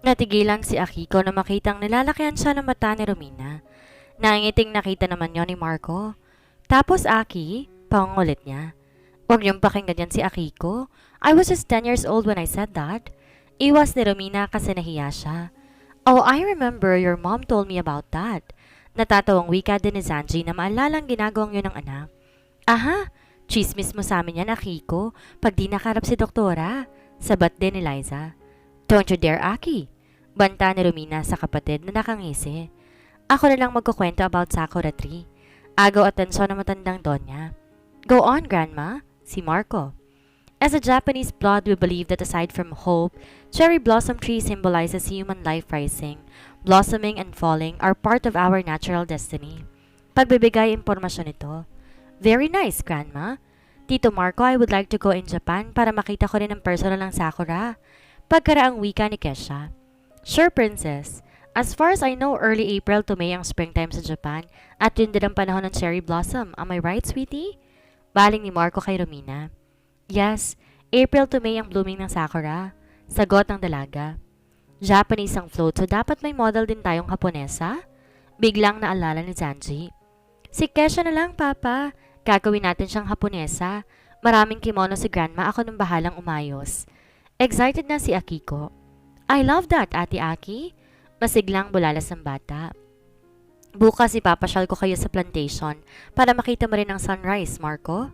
Natigilan si Akiko na makitang nilalakyan siya ng mata ni Romina. Nangiting nakita naman yon ni Marco. Tapos Aki, pangulit niya. Huwag niyong pakinggan yan si Akiko. I was just 10 years old when I said that. Iwas ni Romina kasi nahiya siya. Oh, I remember your mom told me about that. Natatawang wika din ni Zanji na maalalang ginagawang yun ng anak. Aha, chismis mo sa amin yan Akiko pag di nakarap si doktora. Sabat din ni Liza. Don't you dare Aki. Banta ni Romina sa kapatid na nakangisi. Ako na lang magkukwento about Sakura Tree. Agaw atensyon ng matandang Donya. Go on, Grandma, si Marco. As a Japanese blood, we believe that aside from hope, cherry blossom tree symbolizes human life rising, blossoming and falling are part of our natural destiny. Pagbibigay impormasyon ito. Very nice, Grandma. Tito Marco, I would like to go in Japan para makita ko rin ang personal ng Sakura. Pagkaraang wika ni Kesha. Sure, Princess. As far as I know, early April to May ang springtime sa Japan at yun din ang panahon ng cherry blossom. Am I right, sweetie? Baling ni Marco kay Romina. Yes, April to May ang blooming ng Sakura. Sagot ng dalaga. Japanese ang float so dapat may model din tayong Haponesa? Biglang naalala ni Zanji. Si Kesha na lang, Papa. Gagawin natin siyang Haponesa. Maraming kimono si Grandma, ako nang bahalang umayos. Excited na si Akiko. I love that, Ate Aki. Masiglang bulalas ng bata. Bukas ipapasyal ko kayo sa plantation para makita mo rin ang sunrise, Marco.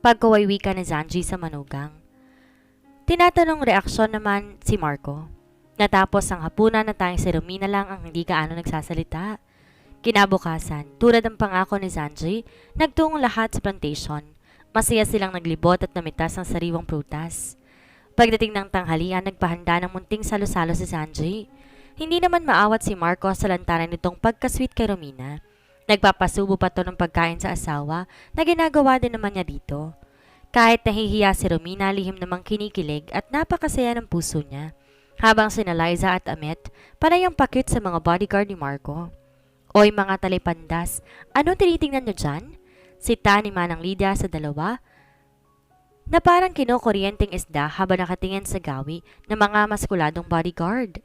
Pagkawaywi ka ni Zanji sa manugang. Tinatanong reaksyon naman si Marco. Natapos ang hapunan na tayong si Romina lang ang hindi gaano nagsasalita. Kinabukasan, tulad ng pangako ni Zanji, nagtungong lahat sa plantation. Masaya silang naglibot at namitas ng sariwang prutas. Pagdating ng tanghalian, nagpahanda ng munting salo-salo si Zanji. Hindi naman maawat si Marco sa lantaran nitong pagkasweet kay Romina. Nagpapasubo pa to ng pagkain sa asawa na ginagawa din naman niya dito. Kahit nahihiya si Romina, lihim namang kinikilig at napakasaya ng puso niya. Habang sina Liza at Amet, panay ang pakit sa mga bodyguard ni Marco. Oy mga talipandas, anong tinitingnan niyo dyan? Sita ni Manang Lydia sa dalawa na parang kinukuryenteng isda habang nakatingin sa gawi ng mga maskuladong bodyguard.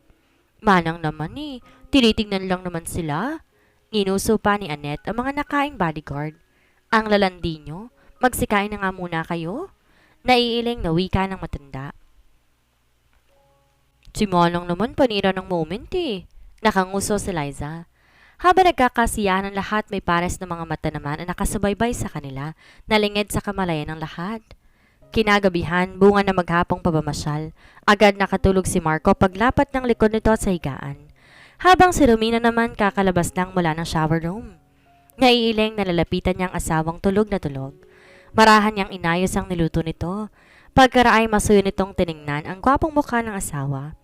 Manang naman tinitingnan lang naman sila. Inuso pa ni Annette ang mga nakaing bodyguard. Ang lalandi nyo, magsikain na nga muna kayo. Naiiling na wika ng matanda. Si Manang naman panira ng moment Nakanguso si Liza. Habang nagkakasiyahan ng lahat, may pares ng mga mata naman na nakasubaybay sa kanila, nalingid sa kamalayan ng lahat. Kinagabihan, bunga na maghapong pabamasyal. Agad nakatulog si Marco paglapat ng likod nito sa higaan. Habang si Romina naman kakalabas lang mula ng shower room. Naiiling na lalapitan niyang asawang tulog na tulog. Marahan niyang inayos ang niluto nito. Pagkaraay masuyo nitong tiningnan ang gwapong mukha ng asawa.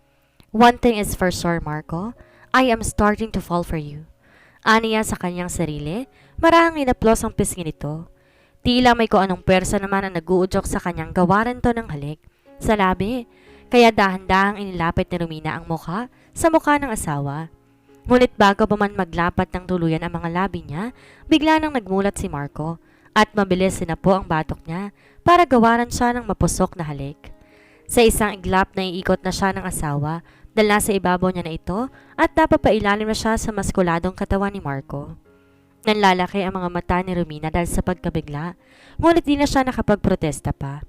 One thing is for sure, Marco. I am starting to fall for you. Aniya sa kanyang sarili, marahang inaplos ang pisngi nito. Tila may kung anong pwersa naman ang nag-uudyok sa kanyang gawaran to ng halik sa labi, kaya dahan-dahang inilapit ni Romina ang mukha sa mukha ng asawa. Ngunit bago pa man maglapat ng tuluyan ang mga labi niya, bigla nang nagmulat si Marco at mabilis sinapo ang batok niya para gawaran siya ng mapusok na halik. Sa isang iglap na iikot na siya ng asawa, dala sa ibabaw niya na ito at napapailalim na siya sa maskuladong katawan ni Marco. Nanlalaki ang mga mata ni Romina dahil sa pagkabigla, ngunit di na siya nakapagprotesta pa.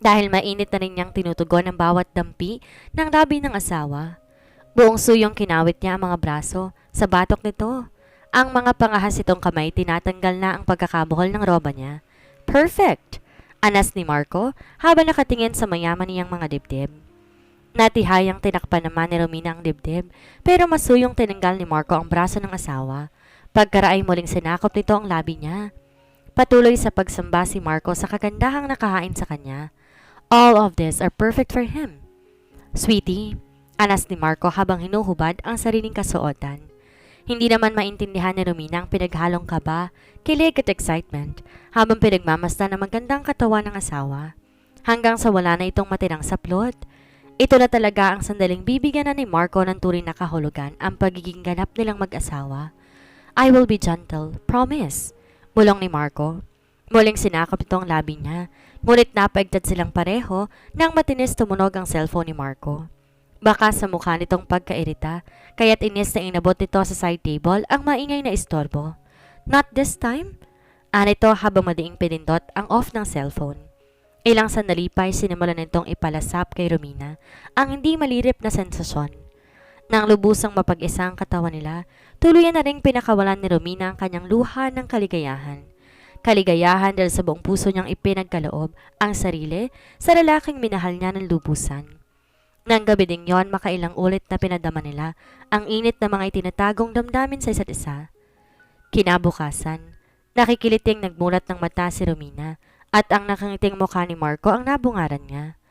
Dahil mainit na rin niyang tinutugon ang bawat dampi ng labi ng asawa. Buong suyong kinawit niya ang mga braso sa batok nito. Ang mga pangahas itong kamay tinatanggal na ang pagkakabuhol ng roba niya. Perfect! Anas ni Marco habang nakatingin sa mayaman niyang mga dibdib. Natihayang tinakpan naman ni Romina ang dibdib pero masuyong tinanggal ni Marco ang braso ng asawa. Pagkaraay muling sinakop nito ang labi niya. Patuloy sa pagsamba si Marco sa kagandahang nakahain sa kanya. All of this are perfect for him. Sweetie, anas ni Marco habang hinuhubad ang sariling kasuotan. Hindi naman maintindihan ni Romina ang pinaghalong kaba, kilig at excitement habang pinagmamasdan ang magandang katawan ng asawa. Hanggang sa wala na itong matirang saplot. Ito na talaga ang sandaling bibigyan na ni Marco ng turing na kahulugan ang pagiging ganap nilang mag-asawa. I will be gentle, promise. Bulong ni Marco. Muling sinakop ito ang labi niya, ngunit napaigtad silang pareho nang matinis tumunog ang cellphone ni Marco. Baka sa mukha nitong pagkairita, kaya't inis na inabot nito sa side table ang maingay na istorbo. Not this time? Anito habang madiing pinindot ang off ng cellphone. Ilang sandali pa ay sinimulan nitong ipalasap kay Romina ang hindi malirip na sensasyon. Nang lubusang mapag-isa ang katawan nila, tuluyan na ring pinakawalan ni Romina ang kanyang luha ng kaligayahan. Kaligayahan dahil sa buong puso niyang ipinagkaloob ang sarili sa lalaking minahal niya ng lubusan. Nang gabi ding yon, makailang ulit na pinadama nila ang init na mga itinatagong damdamin sa isa't isa. Kinabukasan, nakikiliting nagmulat ng mata si Romina at ang nakangiting mukha ni Marco ang nabungaran niya.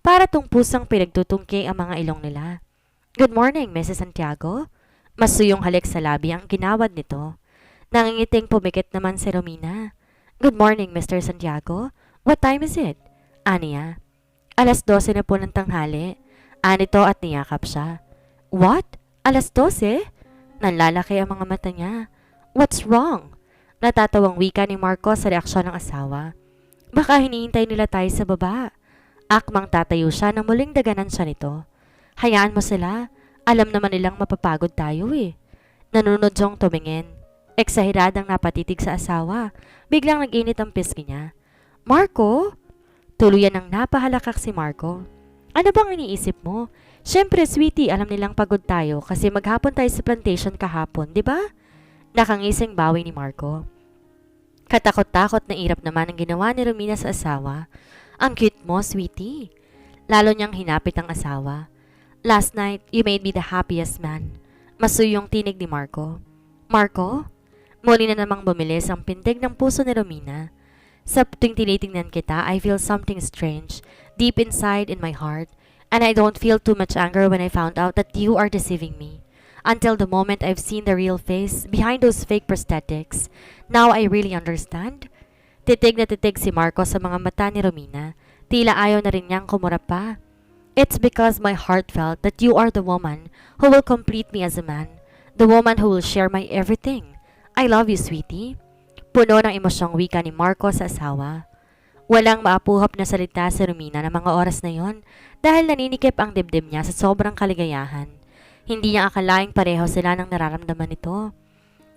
Para tong pusang pinagtutungki ang mga ilong nila. Good morning, Mrs. Santiago. Masuyong halik sa labi ang ginawad nito. Nangingiting pumikit naman si Romina. Good morning, Mr. Santiago. What time is it? Aniya. 12:00 na po ng tanghali. Anito at niyakap siya. What? 12:00? Nanlalaki ang mga mata niya. What's wrong? Natatawang wika ni Marco sa reaksyon ng asawa. Baka hinihintay nila tayo sa baba. Akmang tatayo siya nang muling daganan siya nito. Hayaan mo sila. Alam naman nilang mapapagod tayo eh. Nanunod siyang tumingin. Eksahiradang napatitig sa asawa. Biglang nag-init ang pisngi niya. Marco? Tuluyan ng napahalakak si Marco. Ano bang iniisip mo? Siyempre, sweetie, alam nilang pagod tayo kasi maghapon tayo sa plantation kahapon, di ba? Nakangising bawi ni Marco. Katakot-takot na irap naman ang ginawa ni Romina sa asawa. Ang cute mo, sweetie. Lalo niyang hinapit ang asawa. Last night, you made me the happiest man. Masuyong tinig ni Marco. Marco? Muli na namang bumilis ang pintig ng puso ni Romina. Sa tuwing tinitingnan kita, I feel something strange, deep inside in my heart, and I don't feel too much anger when I found out that you are deceiving me. Until the moment I've seen the real face behind those fake prosthetics, now I really understand. Titig na titig si Marco sa mga mata ni Romina. Tila ayaw na rin niyang kumurap pa. It's because my heart felt that you are the woman who will complete me as a man, the woman who will share my everything. I love you, sweetie. Puno ng emosyong wika ni Marco sa asawa. Walang maapuhap na salita si Romina ng mga oras na yon dahil naninikip ang dibdib niya sa sobrang kaligayahan. Hindi niya akalaing pareho sila ng nararamdaman nito.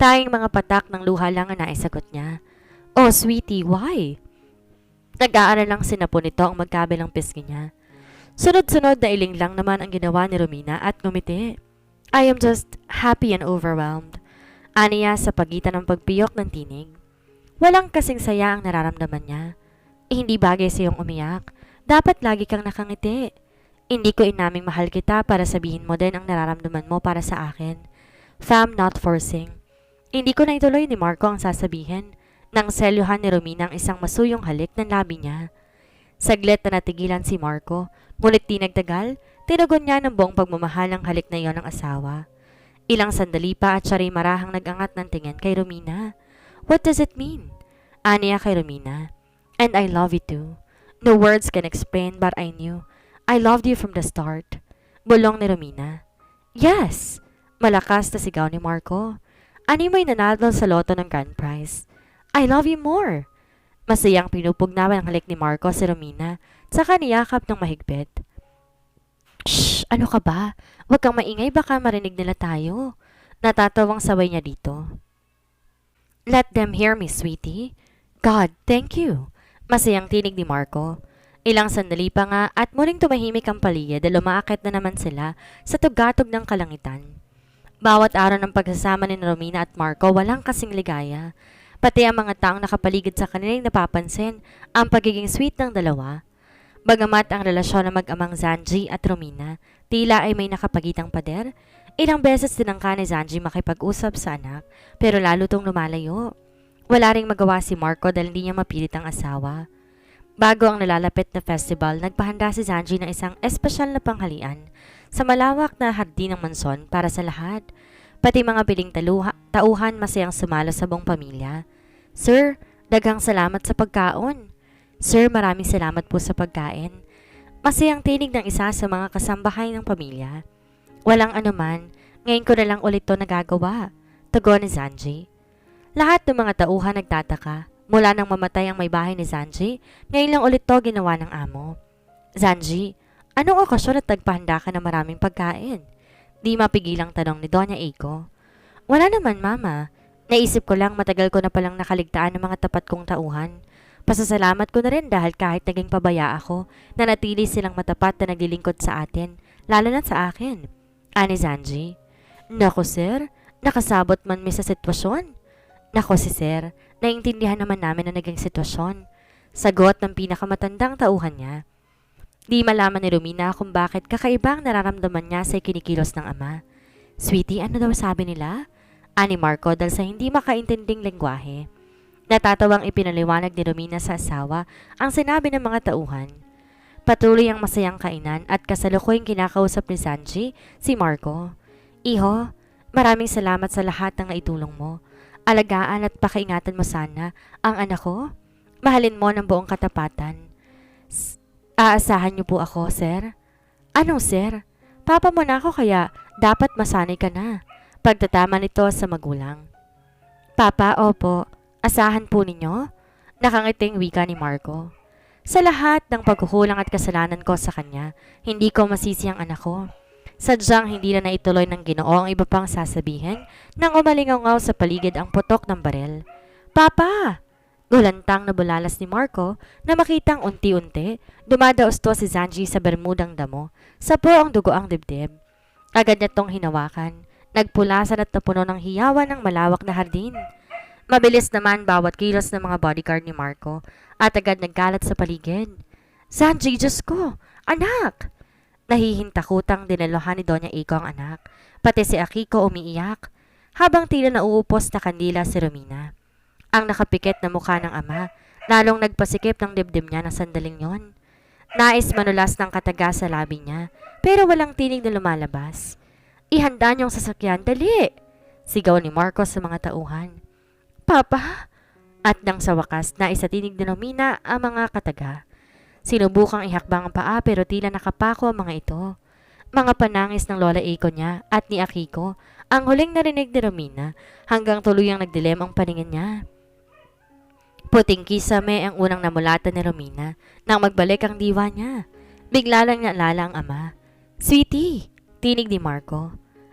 Tayong mga patak ng luha lang ang naisagot niya. Oh, sweetie, why? Nag-aaral lang sinapo nito ang magkabilang pisngi niya. Sunod-sunod na iling lang naman ang ginawa ni Romina at ngumiti. I am just happy and overwhelmed. Aniya sa pagitan ng pagpiyok ng tinig. Walang kasing saya ang nararamdaman niya. Hindi bagay sa iyong umiyak. Dapat lagi kang nakangiti. Hindi ko inaming mahal kita para sabihin mo din ang nararamdaman mo para sa akin. Fam, not forcing. Hindi ko na ituloy ni Marco ang sasabihin nang selyuhan ni Romina ang isang masuyong halik ng labi niya. Saglit na natigilan si Marco, ngunit di nagtagal, tinugon niya ng buong pagmamahal ang halik na iyon ng asawa. Ilang sandali pa at siya rin marahang nag-angat ng tingin kay Romina. What does it mean? Aniya kay Romina. And I love you too. No words can explain but I knew. I loved you from the start. Bulong ni Romina. Yes! Malakas na sigaw ni Marco. Ani mo'y nanalo sa loto ng grand prize. I love you more! Masayang pinupugnawan ang halik ni Marco si Romina, saka niyakap ng mahigpit. Shh! Ano ka ba? Huwag kang maingay, baka marinig nila tayo. Natatawang saway niya dito. Let them hear me, sweetie. God, thank you. Masayang tinig ni Marco. Ilang sandali pa nga at muling tumahimik ang paligid dahil umaakit na naman sila sa tugatog ng kalangitan. Bawat araw ng pagsasama ni Romina at Marco walang kasing ligaya. Pati ang mga taong nakapaligid sa kanilang napapansin ang pagiging sweet ng dalawa. Bagamat ang relasyon ng mag-amang Zanji at Romina tila ay may nakapagitang pader, ilang beses tinangka ni Zanji makipag-usap sa anak pero lalo tong lumalayo. Wala ring magawa si Marco dahil hindi niya mapilit ang asawa. Bago ang nalalapit na festival, nagpahanda si Zanji ng isang espesyal na panghalian sa malawak na hardin ng manson para sa lahat. Pati mga piling tauhan masayang sumalo sa buong pamilya. Sir, daghang salamat sa pagkaon. Sir, maraming salamat po sa pagkain. Masayang tinig ng isa sa mga kasambahay ng pamilya. Walang anuman, ngayon ko na lang ulit to nagagawa. Tugon ni Zanji. Lahat ng mga tauhan nagtataka. Mula nang mamatay ang may bahay ni Zanji, ngayon lang ulit to ginawa ng amo. Zanji, Anong okasyon at nagpahanda ka ng maraming pagkain? Di mapigilang tanong ni Doña Eiko. Wala naman, Mama. Naisip ko lang matagal ko na palang nakaligtaan ng mga tapat kong tauhan. Pasasalamat ko na rin dahil kahit naging pabaya ako, nanatili silang matapat na naglilingkod sa atin, lalo na sa akin. Ani Zanji. Nako sir, nakasabot man mi sa sitwasyon. Nako si sir, naiintindihan naman namin ang naging sitwasyon. Sagot ng pinakamatandang tauhan niya. Di malaman ni Romina kung bakit kakaibang nararamdaman niya sa kinikilos ng ama. Sweetie, ano daw sabi nila? Ani Marco dahil sa hindi makaintinding lengguwahe. Natatawang ipinaliwanag ni Romina sa asawa ang sinabi ng mga tauhan. Patuloy ang masayang kainan at kasalukuyang kinakausap ni Sanji si Marco. Iho, maraming salamat sa lahat ng naitulong mo. Alagaan at pakaingatan mo sana ang anak ko. Mahalin mo ng buong katapatan. Aasahan niyo po ako, sir. Anong sir? Papa mo na ako kaya dapat masanay ka na. Pagtatama nito sa magulang. Papa, opo. Asahan po ninyo? Nakangiting wika ni Marco. Sa lahat ng pagkukulang at kasalanan ko sa kanya, hindi ko masisi ang anak ko. Sadyang hindi na naituloy ng Ginoo ang iba pang sasabihin nang umalingaw sa paligid ang putok ng barel. Papa! Gulantang na bulalas ni Marco na makitang unti-unti dumadaosto si Zanji sa bermudang damo sa buong dugo ang dibdib. Agad niya tong hinawakan. Nagpulasan at napuno ng hiyawan ng malawak na hardin. Mabilis naman bawat kilos ng mga bodyguard ni Marco at agad nagkalat sa paligid. Zanji, Diyos ko! Anak! Nahihintakutang dinaluhan ni Doña Eiko ang anak. Pati si Akiko umiiyak. Habang tila nauupos na kandila si Romina. Ang nakapikit na mukha ng ama, lalong nagpasikip ng dibdib niya na sandaling yon. Nais manulas ng kataga sa labi niya, pero walang tinig na lumalabas. Ihanda niyong sasakyan, dali! Sigaw ni Marcos sa mga tauhan. Papa! At nang sa wakas, naisatinig ni Romina ang mga kataga. Sinubukang ihakbang ang paa pero tila nakapako ang mga ito. Mga panangis ng Lola Eiko niya at ni Akiko ang huling narinig ni Romina hanggang tuluyang nagdilim ang paningin niya. Puting kisame ang unang namulatan ni Romina nang magbalik ang diwa niya. Bigla lang naalala ang ama. Sweetie, tinig ni Marco.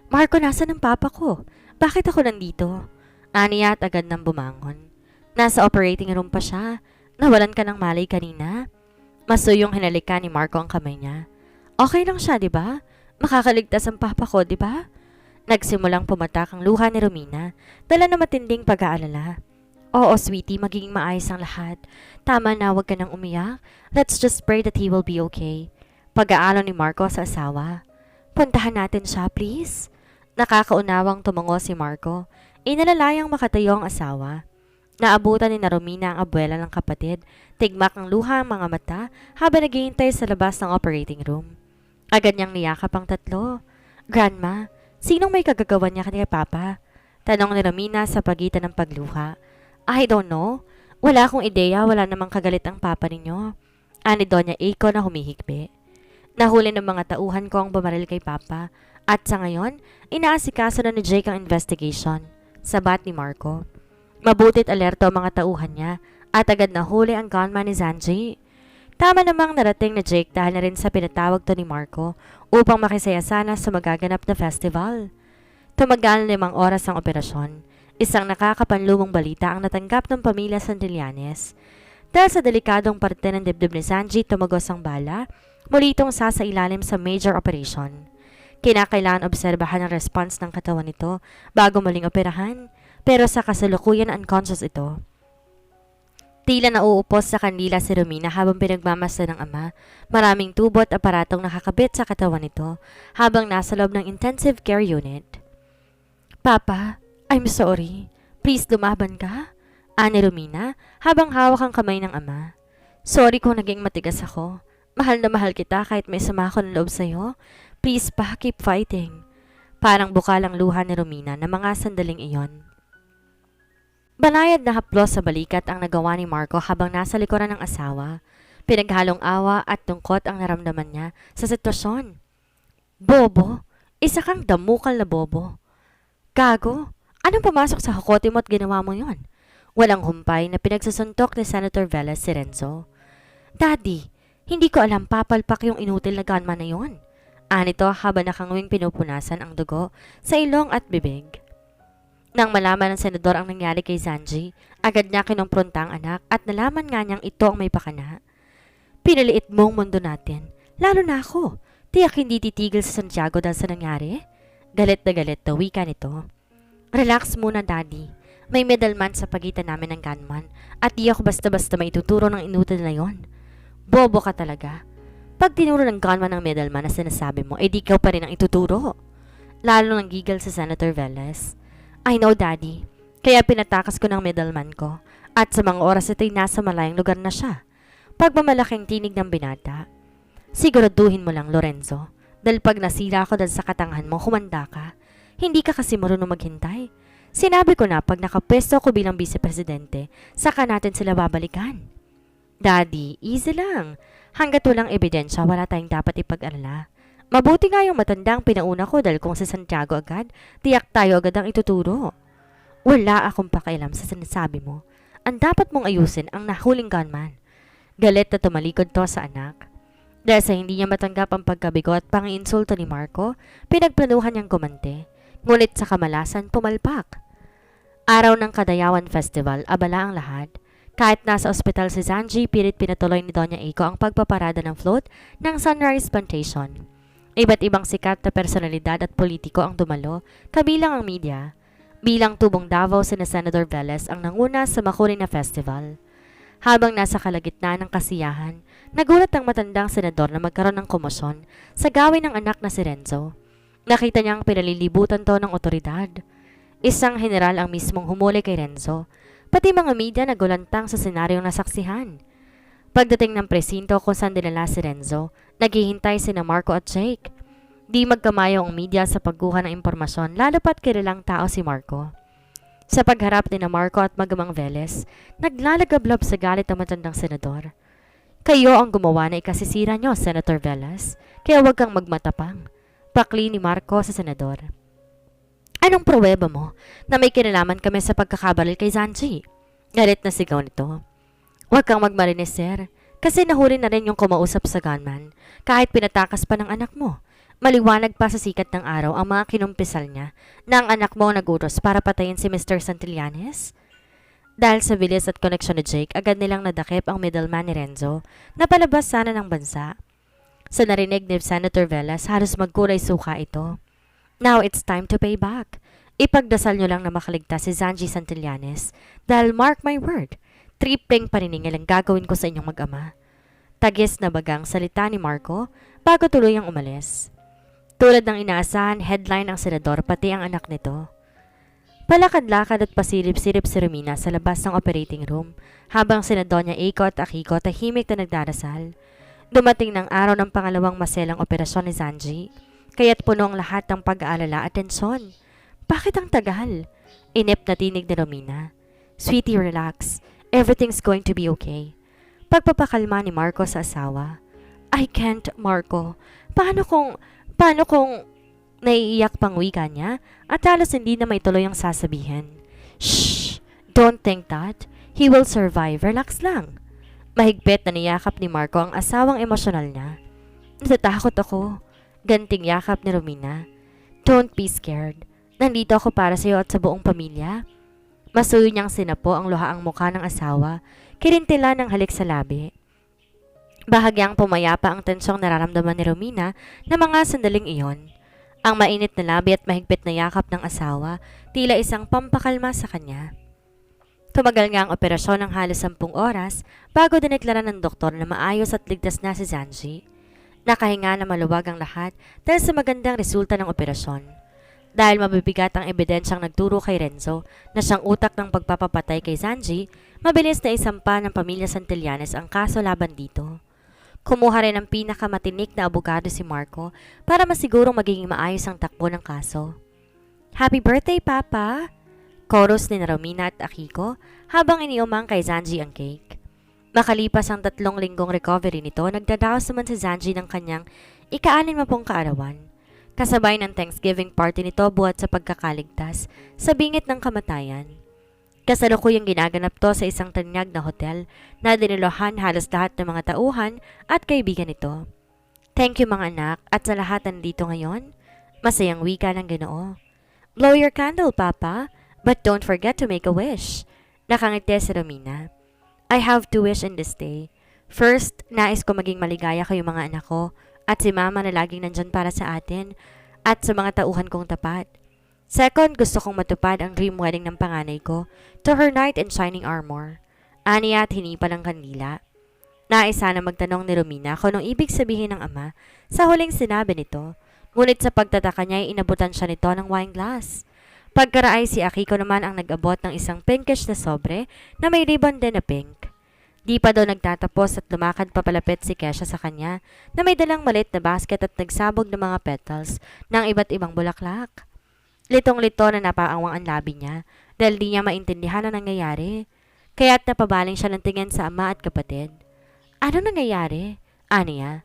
Marco, nasan ang papa ko? Bakit ako nandito? Aniya at agad nang bumangon. Nasa operating room pa siya. Nawalan ka ng malay kanina. Masuyong hinalikan ni Marco ang kamay niya. Okay lang siya, di ba? Makakaligtas ang papa ko, di ba? Nagsimulang pumatak ang luha ni Romina, dala na matinding pag-aalala. Oo, sweetie, magiging maayos ang lahat. Tama na, huwag ka nang umiyak. Let's just pray that he will be okay. Pag-aalon ni Marco sa asawa. Puntahan natin siya, please. Nakakaunawang tumango si Marco. Inalalayang makatayo ang asawa. Naabutan ni Romina ang abuela ng kapatid. Tigmak ang luha ang mga mata habang naghihintay sa labas ng operating room. Agad niyang niyakap ang tatlo. Grandma, sinong may kagagawan niya kay Papa? Tanong ni Romina sa pagitan ng pagluha. I don't know. Wala akong ideya, wala namang kagalit ang papa ninyo. Ani Doña Eiko na humihikbi. Nahuli ng mga tauhan ko ang bumaril kay Papa at sa ngayon, inaasikaso na ni Jake ang investigation. Sabat ni Marco. Mabutit alerto ang mga tauhan niya at agad nahuli ang gunman ni Zanji. Tama namang narating na Jake dahil na rin sa pinatawag to ni Marco upang makisaya sana sa magaganap na festival. Tumagal 5 oras ang operasyon. Isang nakakapanlumong balita ang natanggap ng pamilya Sandillanes. Dahil sa delikadong parte ng dibdib ni Sanji tumagos ang bala, muli itong sasailalim sa major operation. Kinakailangan obserbahan ang response ng katawan nito bago muling operahan, pero sa kasalukuyan unconscious ito. Tila nauupos sa kandila si Romina habang pinagmamasa ng ama. Maraming tubo at aparatong nakakabit sa katawan nito habang nasa loob ng intensive care unit. Papa, I'm sorry. Please lumaban ka? Ani Romina habang hawak ang kamay ng ama. Sorry kung naging matigas ako. Mahal na mahal kita kahit may sama ko ng loob sa'yo. Please pa, keep fighting. Parang bukal ang luha ni Romina na mga sandaling iyon. Banayad na haplos sa balikat ang nagawa ni Marco habang nasa likuran ng asawa. Pinaghalong awa at tungkot ang naramdaman niya sa sitwasyon. Bobo, isa kang damukal na bobo. Gago, anong pumasok sa hukote mo at ginawa mo yon? Walang humpay na pinagsasuntok ni Senator Velez si Renzo. Daddy, Hindi ko alam papalpak yung inutil na gunman na yun. Anito habang nakangwing pinupunasan ang dugo sa ilong at bibig. Nang malaman ng senador ang nangyari kay Zanji, agad niya kinumpronta ang anak at nalaman nga niyang ito ang may pakana. Pinaliit mong mundo natin, lalo na ako. Tiyak hindi titigil sa Santiago dahil sa nangyari. Galit na galit daw wika nito. Relax muna, Daddy. May middleman sa pagitan namin ng gunman at di ako basta-basta maituturo ng inutil na yon. Bobo ka talaga. Pag tinuro ng gunman ng middleman na sinasabi mo, di ikaw pa rin ang ituturo. Lalo nang gigil sa Senator Velez. I know, Daddy. Kaya pinatakas ko ng middleman ko at sa mga oras ito'y nasa malayang lugar na siya. Pagmamalaking tinig ng binata. Siguraduhin mo lang, Lorenzo, dahil pag nasira ako dahil sa katangahan mo, humanda ka. Hindi ka kasi marunong maghintay. Sinabi ko na pag nakapwesto ako bilang vice-presidente, saka natin sila babalikan. Daddy, easy lang. Hanggat walang ebidensya, wala tayong dapat ipag-alala. Mabuti nga yung matandang pinauna ko dahil kung sa Santiago agad, tiyak tayo agad ang ituturo. Wala akong pakialam sa sinasabi mo. Ang dapat mong ayusin ang nahuling gunman. Galit na tumalikod to sa anak. Dahil sa hindi niya matanggap ang pagkabigo at panginsulto ni Marco, pinagplanuhan niyang gumante. Ngunit sa kamalasan pumalpak. Araw ng Kadayawan Festival, abala ang lahat. Kahit nasa ospital si Zanji, pilit pinatuloy ni Doña Eiko ang pagpaparada ng float ng Sunrise Plantation. Iba't ibang sikat na personalidad at politiko ang dumalo, kabilang ang media. Bilang tubong Davao, sina Senator Velez ang nanguna sa makuri na festival. Habang nasa kalagitnaan ng kasiyahan, nagulat ang matandang senador na magkaroon ng komosyon sa gawin ng anak na si Renzo. Nakita niyang pinalilibutan to ng otoridad. Isang general ang mismong humuli kay Renzo, pati mga media nagulantang sa senaryong nasaksihan. Pagdating ng presinto kung saan dinala si Renzo, naghihintay sina Marco at Jake. Di magkamayo ang media sa pagkuha ng impormasyon lalo pat kilalang tao si Marco. Sa pagharap ni na Marco at magamang Velez, naglalagablab sa galit ang matandang senador. Kayo ang gumawa na ikasisira nyo, Senator Velez, kaya huwag kang magmatapang. Pakli ni Marco sa senador. Anong pruweba mo na may kinalaman kami sa pagkakabaril kay Zanji? Galit na sigaw nito. Huwag kang magmarinis, sir, kasi nahuli na rin yung kumausap sa gunman kahit pinatakas pa ng anak mo. Maliwanag pa sa sikat ng araw ang mga kinumpisal niya na ang anak mo nagutos para patayin si Mr. Santillanes. Dahil sa bilis at koneksyon ni Jake, agad nilang nadakip ang middleman ni Renzo na palabas sana ng bansa. Sa narinig ni Senator Velez, halos magkulay suka ito. Now it's time to pay back. Ipagdasal nyo lang na makaligtas si Zanji Santillanes dahil mark my word, tripling paniningil ang gagawin ko sa inyong mag-ama. Tagis na bagang salita ni Marco bago tuluyang umalis. Tulad ng inaasahan, headline ng senador pati ang anak nito. Palakad-lakad at pasilip-silip si Romina sa labas ng operating room habang sina Doña Eiko at Akiko tahimik na nagdarasal. Dumating ng araw ng pangalawang maselang operasyon ni Zanji, kaya't puno ang lahat ng pag-aalala at tensyon. Bakit ang tagal? Inip na tinig ni Romina. Sweetie, relax. Everything's going to be okay. Pagpapakalma ni Marco sa asawa. I can't, Marco. Paano kung naiiyak pang wika niya at halos hindi na may tuloy ang sasabihin? Shh! Don't think that. He will survive. Relax lang. Mahigpit na niyakap ni Marco ang asawang emosyonal niya. Natatakot ako. Ganting yakap ni Romina. Don't be scared. Nandito ako para sa iyo at sa buong pamilya. Masuyo niyang sinapo ang luhaang mukha ng asawa, kirintila ng halik sa labi. Bahagyang pumayapa ang tensyong nararamdaman ni Romina na mga sandaling iyon. Ang mainit na labi at mahigpit na yakap ng asawa, tila isang pampakalma sa kanya. Tumagal nga ang operasyon ng halos 10 oras bago dineklara ng doktor na maayos at ligtas na si Zanji. Nakahinga na maluwag ang lahat dahil sa magandang resulta ng operasyon. Dahil mabibigat ang ebidensyang nagturo kay Renzo na siyang utak ng pagpapapatay kay Zanji, mabilis na isampa ng pamilya Santillanes ang kaso laban dito. Kumuha rin ng pinakamatinik na abogado si Marco para masigurong magiging maayos ang takbo ng kaso. Happy birthday, Papa! Chorus ni Romina at Akiko habang iniumang kay Zanji ang cake. Makalipas ang 3 linggong recovery nito, nagdadaos naman si Zanji ng kanyang ika-60 kaarawan. Kasabay ng Thanksgiving party nito buhat sa pagkakaligtas sa bingit ng kamatayan. Kasalukuyang ginaganap to sa isang tanyag na hotel na dinilohan halos lahat ng mga tauhan at kaibigan nito. Thank you mga anak at sa lahat na nandito ngayon. Masayang wika ng Ginoo. Blow your candle, Papa, but don't forget to make a wish. Nakangiti si Romina. I have two wish in this day. First, nais ko maging maligaya kayo mga anak ko at si Mama na laging nandyan para sa atin at sa mga tauhan kong tapat. Second, gusto kong matupad ang dream wedding ng panganay ko to her knight in shining armor. Aniya at hinipa ng kandila. Nais sana magtanong ni Romina kung anong ibig sabihin ng ama sa huling sinabi nito. Ngunit sa pagtataka niya ay inabutan siya nito ng wine glass. Pagkaraay si Akiko naman ang nag-abot ng isang pinkish na sobre na may ribbon din na pink. Di pa daw nagtatapos at lumakad papalapit si Kesha sa kanya na may dalang malit na basket at nagsabog ng mga petals ng iba't ibang bulaklak. Litong-lito na napaawang ang labi niya dahil di niya maintindihan ang nangyayari. Kaya't napabaling siya ng tingin sa ama at kapatid. Ano nangyayari? Aniya.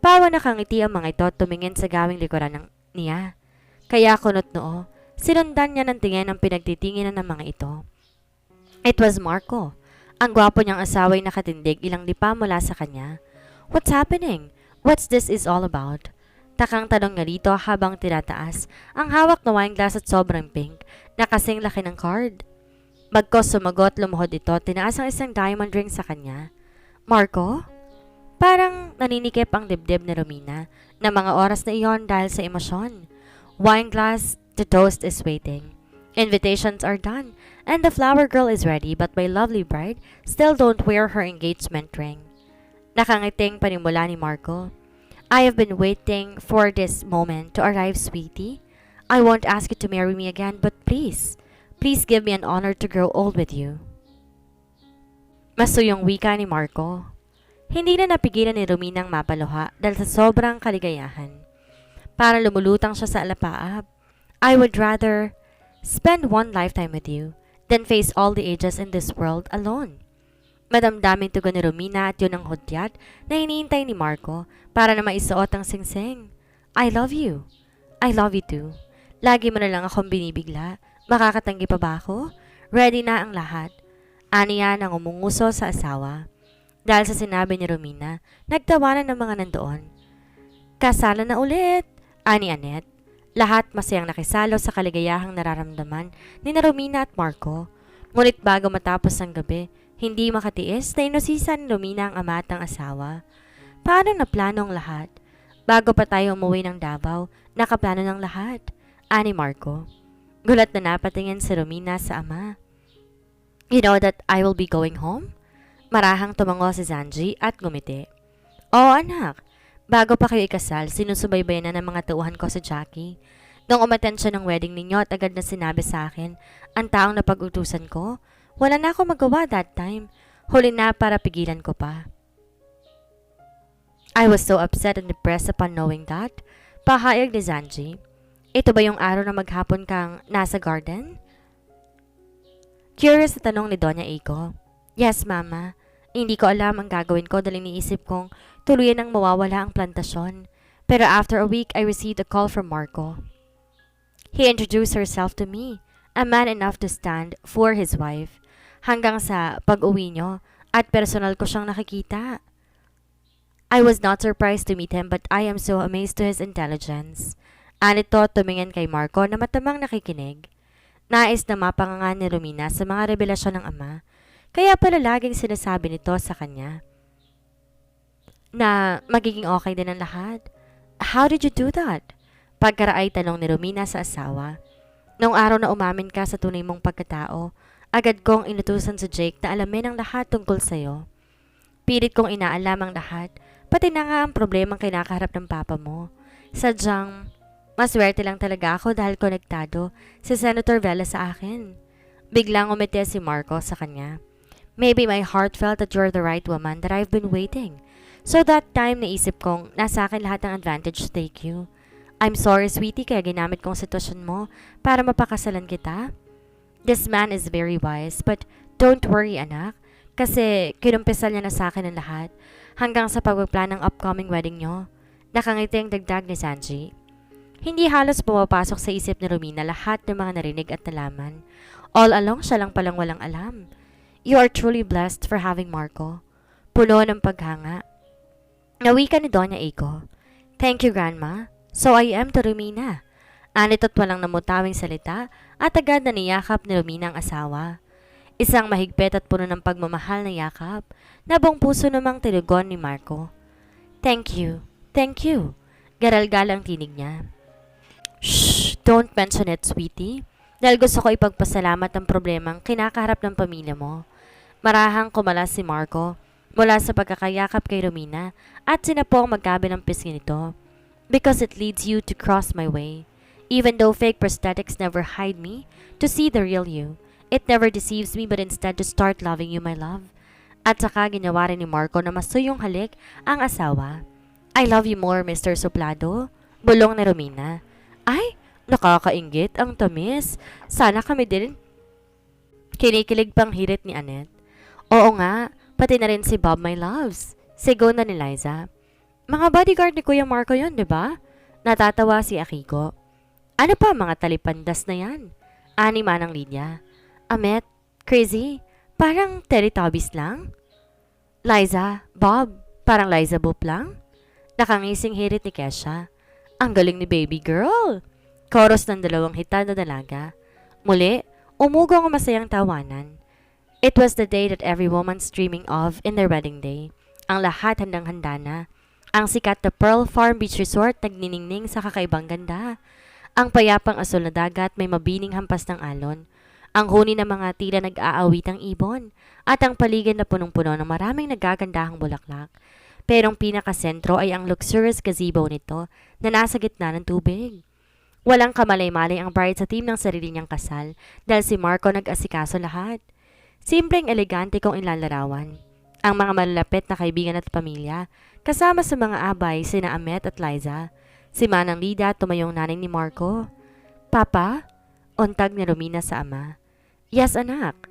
Pawa nakangiti ang mga ito tumingin sa gawing likuran niya. Kaya kunot noo, sinundan niya ng tingin ang pinagtitinginan ng mga ito. It was Marco. Ang gwapo niyang asawa'y nakatindig ilang lipa mula sa kanya. What's happening? What's this is all about? Takang tanong niya rito habang tinataas ang hawak na wine glass at sobrang pink na kasing laki ng card. Bagkos sumagot, lumuhod ito, tinaas ang isang diamond ring sa kanya. Marco? Parang naninikip ang dibdib ni Romina na mga oras na iyon dahil sa emosyon. Wine glass, the toast is waiting. Invitations are done, and the flower girl is ready, but my lovely bride still don't wear her engagement ring. Nakangiting panimula ni Marco. I have been waiting for this moment to arrive, sweetie. I won't ask you to marry me again, but please give me an honor to grow old with you. Masuyong wika ni Marco. Hindi na napigilan ni Rominang mapaluha dahil sa sobrang kaligayahan. Para lumulutang siya sa alapaap. I would rather spend one lifetime with you than face all the ages in this world alone. Madamdaming tugon ni Romina at yun ang hudyat na hinihintay ni Marco para na maisuot ang singsing. I love you. I love you too. Lagi mo na lang akong binibigla. Makakatanggi pa ba ako? Ready na ang lahat. Aniya nang umunguso sa asawa. Dahil sa sinabi ni Romina, nagtawanan ng mga nandoon. Kasalan na ulit, ani Annette. Lahat masayang nakisalo sa kaligayahang nararamdaman ni Romina at Marco. Ngunit bago matapos ang gabi, hindi makatiis na inusisa ni Romina ang ama at ang asawa. Paano na plano ang lahat? Bago pa tayo umuwi ng Davao, nakaplano ng lahat. Ani Marco. Gulat na napatingin si Romina sa ama. You know that I will be going home? Marahang tumango si Zanji at gumiti. Oo anak, bago pa kayo ikasal, sinusubaybayan na ng mga tauhan ko si Jackie. Nung umattend siya ng wedding ninyo at agad na sinabi sa akin, ang taong napag-utusan ko, wala na ako magawa that time. Huli na para pigilan ko pa. I was so upset and depressed upon knowing that. Pahayag ni Zanji. Ito ba yung araw na maghapon kang nasa garden? Curious na tanong ni Doña Eiko. Yes, Mama. Hindi ko alam ang gagawin ko dahil iniisip kong tuluyan ang mawawala ang plantasyon. Pero after a week, I received a call from Marco. He introduced herself to me, a man enough to stand for his wife. Hanggang sa pag-uwi nyo at personal ko siyang nakikita. I was not surprised to meet him but I am so amazed to his intelligence. Anito tumingin kay Marco na matamang nakikinig. Nais na mapangangan ni Romina sa mga revelasyon ng ama. Kaya pala laging sinasabi nito sa kanya na magiging okay din ang lahat. How did you do that? Pagkaraay tanong ni Romina sa asawa. Nung araw na umamin ka sa tunay mong pagkatao, agad kong inutusan sa Jake na alamin ang lahat tungkol sa'yo. Pilit kong inaalam ang lahat, pati na nga ang problemang kinakaharap ng papa mo. Sadyang, maswerte lang talaga ako dahil konektado si Senator Vela sa akin. Biglang umiti si Marco sa kanya. Maybe my heart felt that you're the right woman that I've been waiting. So that time naisip kong nasa akin lahat ng advantage to take you. I'm sorry sweetie kaya ginamit kong sitwasyon mo para mapakasalan kita. This man is very wise but don't worry anak kasi kinumpisal niya na sa akin ang lahat hanggang sa pagpaplan ng upcoming wedding nyo. Nakangiting dagdag ni Sanji. Hindi halos pumapasok sa isip ni Romina lahat ng mga narinig at nalaman. All along siya lang palang walang alam. You are truly blessed for having Marco. Puno ng paghanga. Nawika ni Doña Eiko. Thank you, Grandma. So I am to Romina. Anit at walang namutawing salita at agad na niyakap ni Romina ang asawa. Isang mahigpit at puno ng pagmamahal na yakap na buong puso namang tinugon ni Marco. Thank you. Thank you. Garal-gal ang tinig niya. Shh! Don't mention it, sweetie. Dahil gusto ko ipagpasalamat ang problemang kinakaharap ng pamilya mo. Marahang kumalas si Marco mula sa pagkakayakap kay Romina at sina po ang magkabilang pisngi nito. Because it leads you to cross my way. Even though fake prosthetics never hide me to see the real you, it never deceives me but instead to start loving you, my love. At saka ginawa rin ni Marco na masuyong halik ang asawa. I love you more, Mr. Suplado. Bulong ni Romina. Ay, nakakainggit ang tamis. Sana kami din. Kinikilig pang hirit ni Annette. Oo nga, pati na rin si Bob, my loves. Sigaw na ni Liza. Mga bodyguard ni Kuya Marco yun, di ba? Natatawa si Akiko. Ano pa mga talipandas na yan? Ani manang linya. Amet, crazy, parang Teletubbies lang. Liza, Bob, parang Liza Boop lang. Nakangising hirit ni Kesha. Ang galing ni baby girl. Chorus ng dalawang hitad na dalaga. Muli, umugong ang masayang tawanan. It was the day that every woman's dreaming of in their wedding day. Ang lahat handang-handa na. Ang sikat na Pearl Farm Beach Resort nagniningning sa kakaibang ganda. Ang payapang asul na dagat may mabining hampas ng alon. Ang huni ng mga tila nag-aawitang ibon. At ang paligid na punong-puno ng maraming nagagandahang bulaklak. Pero ang pinakasentro ay ang luxurious gazebo nito na nasa gitna ng tubig. Walang kamalay-malay ang bride sa team ng sarili niyang kasal dahil si Marco nag-asikaso lahat. Simpleng elegante kong ilalarawan. Ang mga malalapit na kaibigan at pamilya, kasama sa mga abay sina Amet at Liza. Si Manang Lida tumayong nanay ni Marco. Papa? Untag ni Romina sa ama. Yes, anak.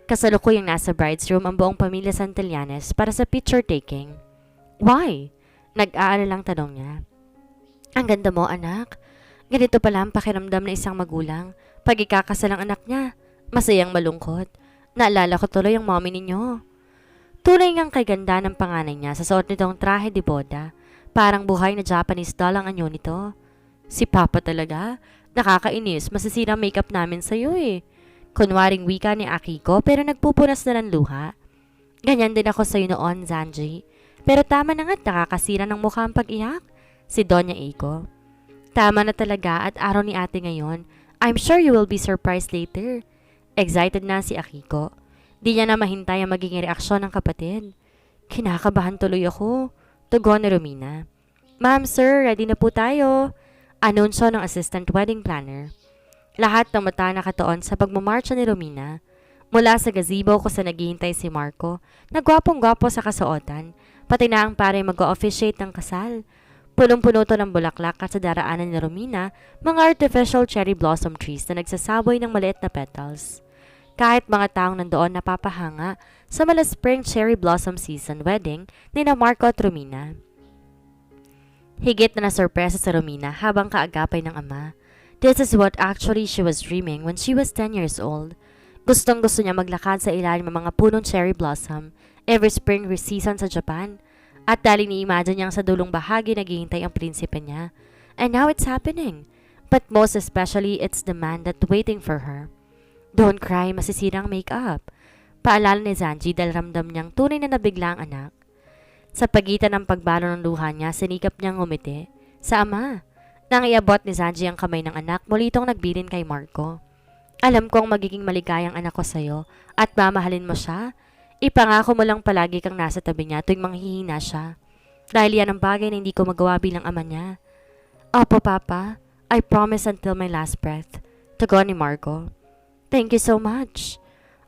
Kasalukuyang nasa bride's room ang buong pamilya Santillanes para sa picture taking. Why? Nag-aalalang tanong niya. Ang ganda mo, anak. Ganito pala ang pakiramdam na isang magulang pag ikakasal ang anak niya. Masayang malungkot. Naalala ko tuloy ang mommy ninyo. Tunay ngang kay ganda ng panganay niya sa suot nitong trahe de boda. Parang buhay na Japanese doll ang anyo nito. Si Papa talaga? Nakakainis, masisira makeup namin sa'yo eh. Kunwaring wika ni Akiko pero nagpupunas na ng luha. Ganyan din ako sa'yo noon, Zanji. Pero tama na nga't nakakasira ng mukha ang pag-iyak. Si Doña Eiko. Tama na talaga at araw ni ate ngayon. I'm sure you will be surprised later. Excited na si Akiko. Di niya na mahintay ang magiging reaksyon ng kapatid. Kinakabahan tuloy ako. Tugon ni Romina. Ma'am, sir, ready na po tayo. Anunsyo ng assistant wedding planner. Lahat ng mata nakatuon sa pagmamarcha ni Romina. Mula sa gazebo ko sa naghihintay si Marco, nagwapong-gwapo sa kasuotan, pati na ang pare mag-o-officiate ng kasal. Punong-puno to ng bulaklak at sa daraanan ni Romina, mga artificial cherry blossom trees na nagsasaboy ng maliit na petals. Kahit mga taong nandoon napapahanga sa spring cherry blossom season wedding ni na Marco at Romina. Higit na nasurpresa sa Romina habang kaagapay ng ama. This is what actually she was dreaming when she was 10 years old. Gustong-gusto niya maglakad sa ilalim ng mga punong cherry blossom every spring season sa Japan. At dahil ni-imagine niyang sa dulong bahagi naghihintay ang prinsipe niya. And now it's happening. But most especially, it's the man that's waiting for her. Don't cry, masisirang make-up. Paalala ni Zanji dahil ramdam niyang tunay na nabigla ang anak. Sa pagitan ng pagbalo ng luha niya, sinikap niyang ngumiti. Sa ama. Nang iabot ni Zanji ang kamay ng anak, muli itong nagbilin kay Marco. Alam kong magiging maligayang anak ko sa'yo at mamahalin mo siya. Ipangako mo lang palagi kang nasa tabi niya tuwing manghihina siya. Dahil yan ang bagay na hindi ko magawa bilang ama niya. Opo, Papa. I promise until my last breath. Tugon ni Marco. Thank you so much.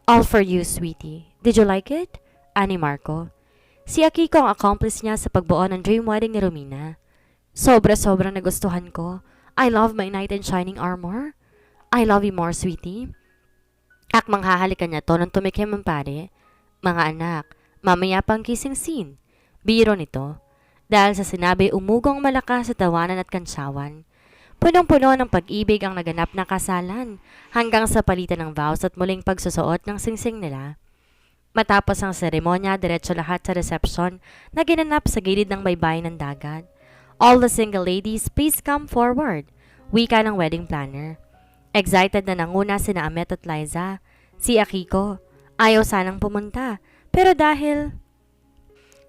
All for you, sweetie. Did you like it? Ani Marco. Si Akiko ang accomplice niya sa pagbuo ng dream wedding ni Romina. Sobra-sobra nagustuhan ko. I love my knight in shining armor. I love you more, sweetie. Akmang hahalikan niya to nang tumikim ang pare. Mga anak, mamaya pang kissing scene. Biro nito. Dahil sa sinabi umugong malakas sa tawanan at kansawan. Punong-puno ng pag-ibig ang naganap na kasalan hanggang sa palitan ng vows at muling pagsusuot ng singsing nila. Matapos ang seremonya, diretso lahat sa reception na ginanap sa gilid ng baybayin ng dagat. All the single ladies, please come forward. Wika ng wedding planner. Excited na nanguna sina Amet at Liza. Si Akiko, ayaw sanang pumunta. Pero dahil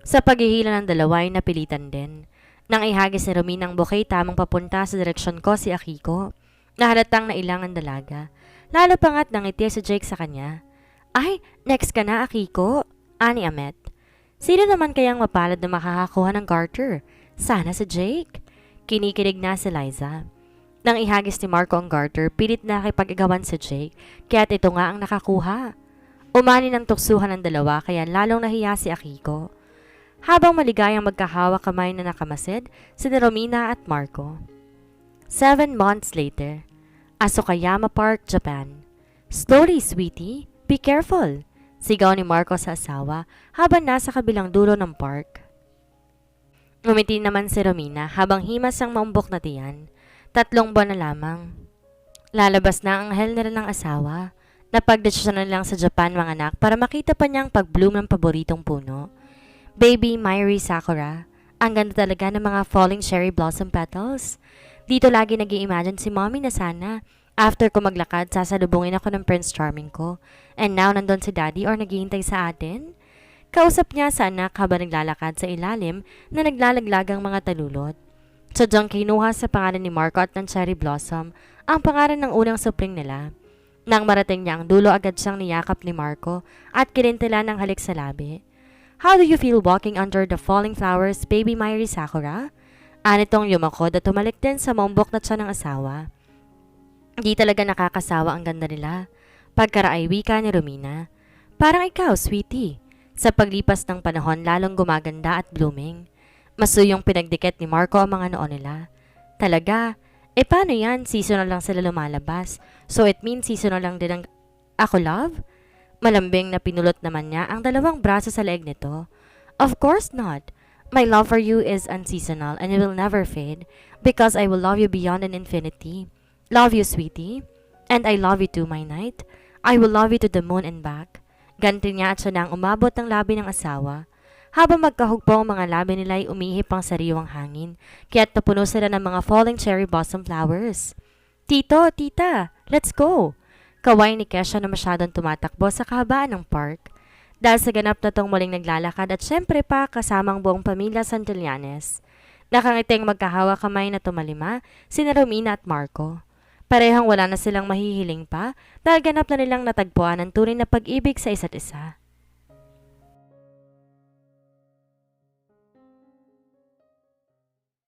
sa paghihila ng dalawa ay napilitan din. Nang ihagis ni Romina ang bouquet tamang papunta sa direksyon ko si Akiko, nahalatang nailangan dalaga. Lalo pa nga't nangiti si Jake sa kanya. Ay, next ka na Akiko, ani Amet. Sino naman kayang mapalad na makakakuha ng garter? Sana si Jake. Kinikilig na si Liza. Nang ihagis ni Marco ang garter, pilit na nakipag-igawan si Jake, kaya't ito nga ang nakakuha. Umani ng tuksuhan ng dalawa kaya lalong nahiya si Akiko. Habang maligayang magkahawak kamay na nakamasid, sina Romina at Marco. 7 months later, Asokayama Park, Japan. Slowly, sweetie. Be careful. Sigaw ni Marco sa asawa habang nasa kabilang dulo ng park. Ngumiti naman si Romina habang himas ang maumbok na tiyan. 3 buwan na lamang. Lalabas na ang anghel nila ng asawa. Napagdesisyon na lang sa Japan mga anak para makita pa niyang pag-bloom ng paboritong puno. Baby Mayuri Sakura, ang ganda talaga ng mga falling cherry blossom petals. Dito lagi nag-i-imagine si mommy na sana, after ko maglakad, sasalubungin ako ng Prince Charming ko. And now nandun si daddy or naghihintay sa atin? Kausap niya sa anak habang naglalakad sa ilalim na naglalaglagang mga talulot. Sadyang kinuha sa pangalan ni Marco at ng cherry blossom ang pangalan ng unang supling nila. Nang marating niya ang dulo, agad siyang niyakap ni Marco at kilintila ng halik sa labi. How do you feel walking under the falling flowers, baby Mayuri Sakura? Anitong yumakod at tumalik din sa maumbok na tiyan ng asawa. Di talaga nakakasawa ang ganda nila. Pagkaraay wika ni Romina. Parang ikaw, sweetie. Sa paglipas ng panahon, lalong gumaganda at blooming. Masuyong pinagdikit ni Marco ang mga noo nila. Talaga? Paano yan? Seasonal lang sila lumalabas. So it means seasonal lang din ang ako love? Malambing na pinulot naman niya ang 2 braso sa leeg nito. Of course not. My love for you is unseasonal and it will never fade because I will love you beyond an infinity. Love you, sweetie. And I love you too, my knight. I will love you to the moon and back. Ganti niya at siya nang umabot ng labi ng asawa. Habang magkahugpo ang mga labi nila ay umihip ang sariwang hangin, kaya't napuno sila ng mga falling cherry blossom flowers. Tito, tita, let's go! Kaway ni Kesha na masyadong tumatakbo sa kahabaan ng park. Dahil sa ganap na tong muling naglalakad at syempre pa kasamang buong pamilya Santillanes. Nakangiting magkahawa kamay na tumalima, sina Romina at Marco. Parehang wala na silang mahihiling pa dahil ganap na nilang natagpuan ang tunay na pag-ibig sa isa't isa.